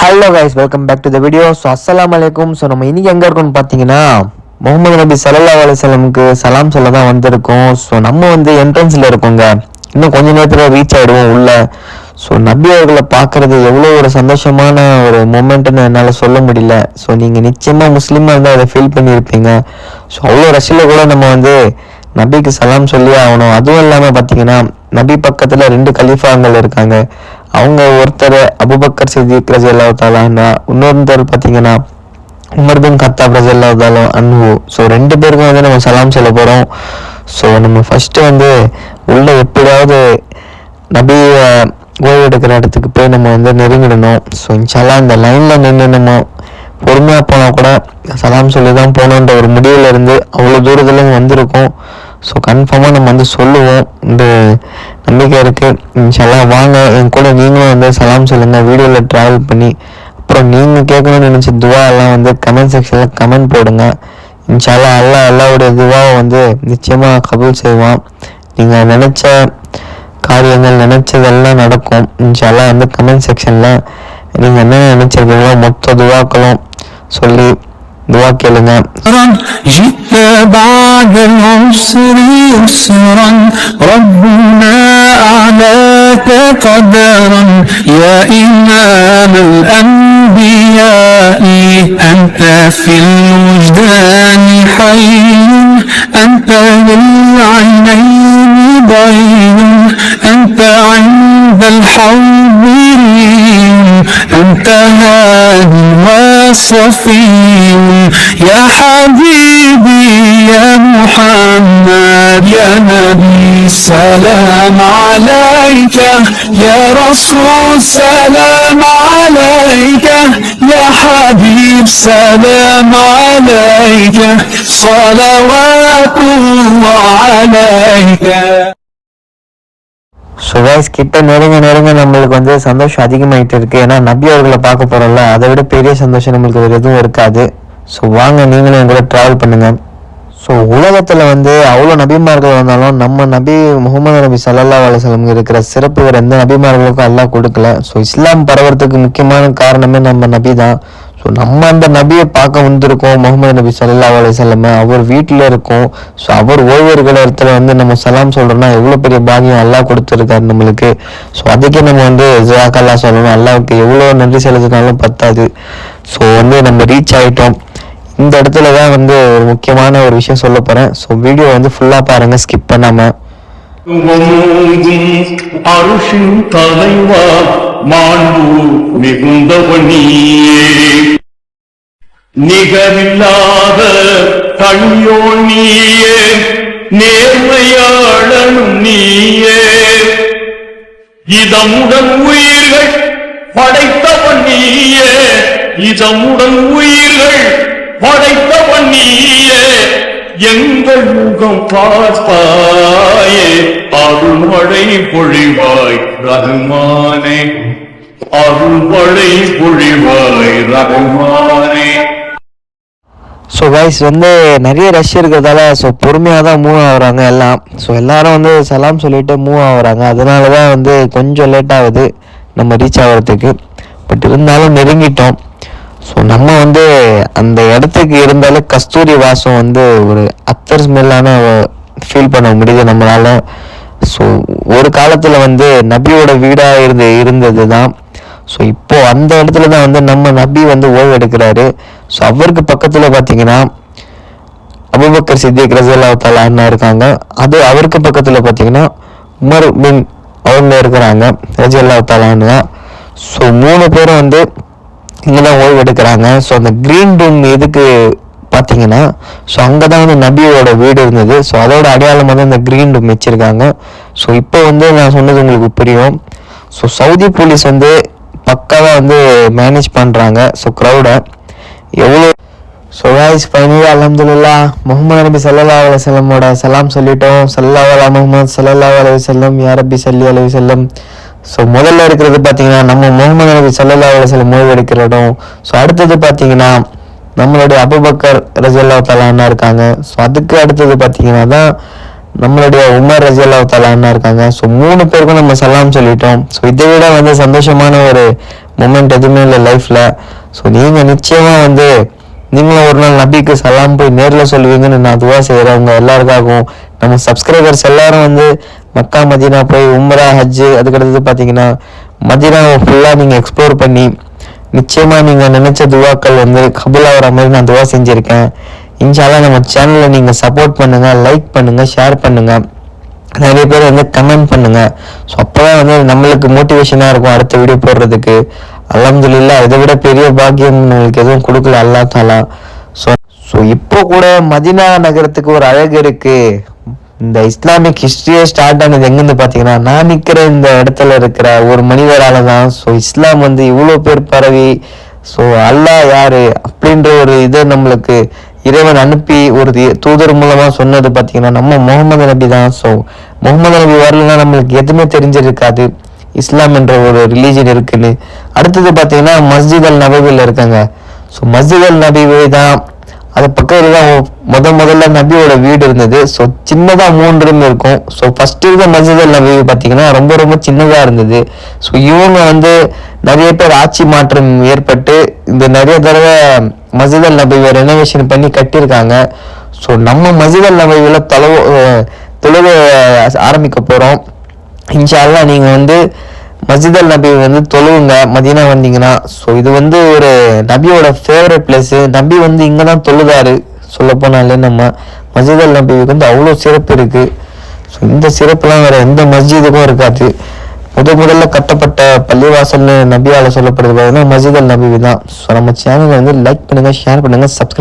Hello guys, welcome back to the video. So அஸ்ஸலாமு அலைக்கும். So நம்ம இன்னைக்கு எங்கே இருக்கோம்னு பார்த்தீங்கன்னா முகமது நபி ஸல்லல்லாஹு அலைஹி வஸல்லமுக்கு சலாம் சொல்ல தான் வந்திருக்கோம். ஸோ நம்ம வந்து என்ட்ரன்ஸில் இருக்கோங்க. இன்னும் கொஞ்ச நேரத்தில் ரீச் ஆகிடுவோம் உள்ள. ஸோ நபி அவர்களை பார்க்குறது எவ்வளோ ஒரு சந்தோஷமான ஒரு மூமெண்ட்டுன்னு என்னால் சொல்ல முடியல. ஸோ நீங்கள் நிச்சயமாக முஸ்லீமாக இருந்தால் அதை ஃபீல் பண்ணியிருப்பீங்க. ஸோ அவ்வளோ ரஷ்யில் கூட நம்ம வந்து நபிக்கு சலாம் சொல்லியே ஆகணும். அதுவும் இல்லாமல் பார்த்தீங்கன்னா நபி பக்கத்தில் 2 கலீஃபாங்கள் இருக்காங்க. அவங்க ஒருத்தர் அபூபக்கர் சித்திக் ரலியல்லாஹு தஆலா அன்ஹு, இன்னொருத்தர் பார்த்தீங்கன்னா உமர் பின் கத்தாப் ரலியல்லாஹு தஆலா அன்ஹு. ஸோ 2 பேருக்கும் வந்து நம்ம சலாம் சொல்ல போகிறோம். ஸோ நம்ம ஃபஸ்ட்டு வந்து உள்ள எப்படியாவது நபி ஓய்வு எடுக்கிற இடத்துக்கு போய் நம்ம வந்து நெருங்கிடணும். ஸோ இன்ஷால்லா இந்த லைனில் நின்று நம்ம பொறுமையாக போனால் கூட சலாம் சொல்லி தான் போகணுன்ற ஒரு முடிவில் இருந்து அவ்வளோ தூரத்தில் வந்திருக்கோம். ஸோ கன்ஃபார்மாக நம்ம வந்து சொல்லுவோம், இந்த நம்பிக்கை இருக்குது. இன்ஷால்லா வாங்க என் கூட நீங்களும் வந்து சலாம் சொல்லுங்கள் வீடியோவில் ட்ராவல் பண்ணி. அப்புறம் நீங்கள் கேட்கணும்னு நினச்ச துவா எல்லாம் வந்து கமெண்ட் செக்ஷனில் கமெண்ட் போடுங்க. இன்ஷால்லா அல்லாவுடைய துவாவை வந்து நிச்சயமாக கபூல் செய்வான். நீங்கள் நினச்ச காரியங்கள் நினச்சதெல்லாம் நடக்கும். இன்ஷால்லா வந்து கமெண்ட் செக்ஷனில் நீங்கள் என்ன நினச்சிருக்கீங்களோ மொத்த துவாக்களும் சொல்லி துவா கேளுங்க. جئت بعد العسر يسرا ربنا أعلاك قدرا يا إمام الأنبياء أنت في الوجدان حي أنت للعينين ضيء أنت عند الحاضرين أنت هادي وصفي يا حبيبي يا محمد يا نبي سلام عليك يا رسول سلام عليك يا حبيب سلام عليك صلوات الله عليك. ஸோ கைஸ், கிட்ட நெருங்க நம்மளுக்கு வந்து சந்தோஷம் அதிகமாகிட்டு இருக்குது. ஏன்னா நபி அவர்களை பார்க்க போகிறோம்ல, அதை விட பெரிய சந்தோஷம் நம்மளுக்கு வேறு எதுவும் இருக்காது. ஸோ வாங்க நீங்களும் என் கூட ட்ராவல் பண்ணுங்கள். ஸோ உலகத்தில் வந்து அவ்வளோ நபிமார்கள் வந்தாலும் நம்ம நபி முகமது நபி ஸல்லல்லாஹு அலைஹி வஸல்லம் இருக்கிற சிறப்பு வேறு எந்த நபிமார்களுக்கும் அல்லாஹ் கொடுக்கல. ஸோ இஸ்லாம் பரவறதுக்கு முக்கியமான காரணமே நம்ம நபி தான். ஸோ நம்ம அந்த நபியை பார்க்க வந்திருக்கோம். முகமது நபி ஸல்லல்லாஹு அலைஹி வஸல்லம் அவர் வீட்டில் இருக்கோம். ஸோ அவர் ஓய்வெடுக்கிற இடத்துல வந்து நம்ம சலாம் சொல்கிறோம்னா எவ்வளோ பெரிய பாக்கியம் அல்லாஹ் கொடுத்துருக்காரு நம்மளுக்கு. ஸோ அதுக்கே நம்ம வந்து ஜஸாக்கல்லாஹ் சொல்லணும். அல்லாஹ்வுக்கு எவ்வளோ நன்றி செலுத்தினாலும் பத்தாது. ஸோ வந்து நம்ம ரீச் ஆகிட்டோம். இந்த இடத்துல தான் வந்து ஒரு முக்கியமான ஒரு விஷயம் சொல்ல போகிறேன். ஸோ வீடியோ வந்து ஃபுல்லாக பாருங்கள், ஸ்கிப் பண்ணாமல். அருஷின் தலைவா மாண்பு மிகுந்தவனியே நிகரில்லாத தனியோ நீயே நேர்மையாளனும் நீயே இதமுடன் உயிர்கள் படைத்தவன் நீயே இதமுடன் உயிர்கள் படைத்தவன் நீயே எங்கள் முகம் பார்ப்பாயே அருள்மழை பொழிவாய் ரஹ்மானே அருள்மழை பொழிவாய் ரஹ்மானே. ஸோ கைஸ் வந்து நிறைய ரஷ் இருக்கிறதால ஸோ பொறுமையாக தான் மூவ் ஆகுறாங்க எல்லாம். ஸோ எல்லாரும் வந்து சலாம் சொல்லிட்டு மூவ் ஆகுறாங்க. அதனால தான் வந்து கொஞ்சம் லேட் ஆகுது நம்ம ரீச் ஆகிறதுக்கு. பட் இருந்தாலும் நெருங்கிட்டோம். ஸோ நம்ம வந்து அந்த இடத்துக்கு இருந்தாலே கஸ்தூரி வாசம் வந்து ஒரு அத்தர் ஸ்மெல்லான ஃபீல் பண்ண முடியுது நம்மளால். ஸோ ஒரு காலத்தில் வந்து நபியோட வீடாக இருந்தது தான். ஸோ இப்போது அந்த இடத்துல தான் வந்து நம்ம நபி வந்து ஓய்வு எடுக்கிறாரு. ஸோ அவருக்கு பக்கத்தில் பார்த்தீங்கன்னா அபூபக்கர் சித்திக் ரலியல்லாஹு தஆலா அன்ஹு இருக்காங்க. அது அவருக்கு பக்கத்தில் பார்த்தீங்கன்னா உமர் பின் அவங்க இருக்கிறாங்க ரலியல்லாஹு தஆலா அன்ஹு. ஸோ 3 பேரும் வந்து இங்கே தான் ஓய்வு எடுக்கிறாங்க. ஸோ அந்த க்ரீன் ரூம் எதுக்கு பார்த்தீங்கன்னா, ஸோ அங்கே தான் வந்து நபியோட வீடு இருந்தது. ஸோ அதோட அடையாளம் வந்து அந்த க்ரீன் ரூம் வச்சுருக்காங்க. ஸோ இப்போ வந்து நான் சொன்னது உங்களுக்கு புரியும். ஸோ சவுதி போலீஸ் வந்து பக்காவாக வந்து மேனேஜ் பண்ணுறாங்க. ஸோ க்ரௌடை எவ்வளோ. ஸோ கைஸ் ஃபைனலி அல்ஹம்துலில்லாஹ் முஹம்மது நபி ஸல்லல்லாஹு அலைஹி வஸல்லமோட சலாம் சொல்லிட்டோம். ஸல்லல்லாஹு அலா முஹம்மது ஸல்லல்லாஹு அலைஹி வஸல்லம் யா ரப்பி ஸல்லி அலைஹி வஸல்லம். ஸோ முதல்ல இருக்கிறது பார்த்தீங்கன்னா நம்ம முஹம்மது நபி ஸல்லல்லாஹு அலைஹி வஸல்லம் ஓய்வு எடுக்கிற இடம். ஸோ அடுத்தது பார்த்தீங்கன்னா நம்மளுடைய அபூபக்கர் ரலியல்லாஹு தஆலா அன்ஹு இருக்காங்க. ஸோ அதுக்கு அடுத்தது பார்த்தீங்கன்னா தான் நம்மளுடைய உமர் ரலியல்லாஹு தஆலா அண்ணா இருக்காங்க. ஸோ 3 பேருக்கும் நம்ம சலாம் சொல்லிட்டோம். ஸோ இதை விட வந்து சந்தோஷமான ஒரு மூமெண்ட் எதுவுமே இல்லை லைஃப்ல. ஸோ நீங்க நிச்சயமா வந்து நீங்களும் ஒரு நாள் நபிக்கு சலாம் போய் நேரில் சொல்லுவீங்கன்னு நான் துவா செய்கிறேன். உங்க எல்லாருக்காகவும் நம்ம சப்ஸ்கிரைபர்ஸ் எல்லாரும் வந்து மக்கா மதீனா போய் உம்ரா ஹஜ்ஜு அதுக்கடுத்தது பார்த்தீங்கன்னா மதீனாவை ஃபுல்லாக நீங்கள் எக்ஸ்ப்ளோர் பண்ணி நிச்சயமா நீங்கள் நினைச்ச துவாக்கள் வந்து கபூல் ஆகிற மாதிரி நான் துவா செஞ்சுருக்கேன். இன்ஷால்லா நம்ம சேனலை நீங்கள் சப்போர்ட் பண்ணுங்க, லைக் பண்ணுங்க, ஷேர் பண்ணுங்க, நிறைய பேர் வந்து கமெண்ட் பண்ணுங்க. ஸோ அப்போதான் வந்து நம்மளுக்கு மோட்டிவேஷனாக இருக்கும் அடுத்த வீடியோ போடுறதுக்கு. அல்ஹம்துலில்லாஹ் இதை விட பெரிய பாக்கியம் நம்மளுக்கு எதுவும் கொடுக்கல அல்லாஹ் தஆலா. ஸோ இப்போ கூட மதீனா நகரத்துக்கு ஒரு அழகு இருக்கு. இந்த இஸ்லாமிக் ஹிஸ்டரியே ஸ்டார்ட் ஆனது எங்கேருந்து பார்த்தீங்கன்னா நான் நிற்கிற இந்த இடத்துல இருக்கிற ஒரு மனிதரால தான். ஸோ இஸ்லாம் வந்து இவ்வளோ பேர் பரவி ஸோ அல்லாஹ் யாரு அப்படின்ற ஒரு இதை நம்மளுக்கு இறைவன் அனுப்பி ஒரு தூதர் மூலமா சொன்னது பார்த்தீங்கன்னா நம்ம முகமது நபி தான். ஸோ முகமது நபி வரலன்னா நம்மளுக்கு எதுவுமே தெரிஞ்சிருக்காது இஸ்லாம் என்ற ஒரு ரிலீஜன் இருக்குன்னு. அடுத்தது பார்த்தீங்கன்னா மஸ்ஜித் அல் நபவியில் இருக்காங்க. ஸோ மஸ்ஜித் அல் நபவி தான் அது பக்கத்தில் தான் முதல்ல நபியோட வீடு இருந்தது. ஸோ சின்னதாக 3 ரூம் இருக்கும். ஸோ ஃபர்ஸ்ட் இருக்க மஸ்ஜித் அல் நபவி பார்த்தீங்கன்னா ரொம்ப ரொம்ப சின்னதாக இருந்தது. ஸோ இவங்க வந்து நிறைய பேர் ஆட்சி மாற்றம் ஏற்பட்டு இந்த நிறைய தடவை மஸ்ஜித் அல் நபவியை ரெனோவேஷன் பண்ணி கட்டியிருக்காங்க. ஸோ நம்ம மஸ்ஜித் அல் நபவியில் தொழுகை ஆரம்பிக்க போகிறோம். இன்ஷா அல்லாஹ் நீங்கள் வந்து மஸ்ஜித் அல் நபி வந்து தொழுவுங்க மதீனா வந்தீங்கன்னா. ஸோ இது வந்து ஒரு நபியோட ஃபேவரட் பிளேஸு. நபி வந்து இங்கே தான் தொழுதாரு சொல்ல போனாலே. நம்ம மஸ்ஜித் அல் நபிக்கு வந்து அவ்வளோ சிறப்பு இருக்குது. ஸோ இந்த சிறப்புலாம் வேறு எந்த மஸ்ஜிதுக்கும் இருக்காது. முதல்ல கட்டப்பட்ட பள்ளிவாசல்னு நபியால் சொல்லப்படுறது பார்த்தீங்கன்னா மஸ்ஜித் அல் நபி தான். ஸோ நம்ம சேனலை வந்து லைக் பண்ணுங்கள், ஷேர் பண்ணுங்கள், சப்ஸ்கிரைப்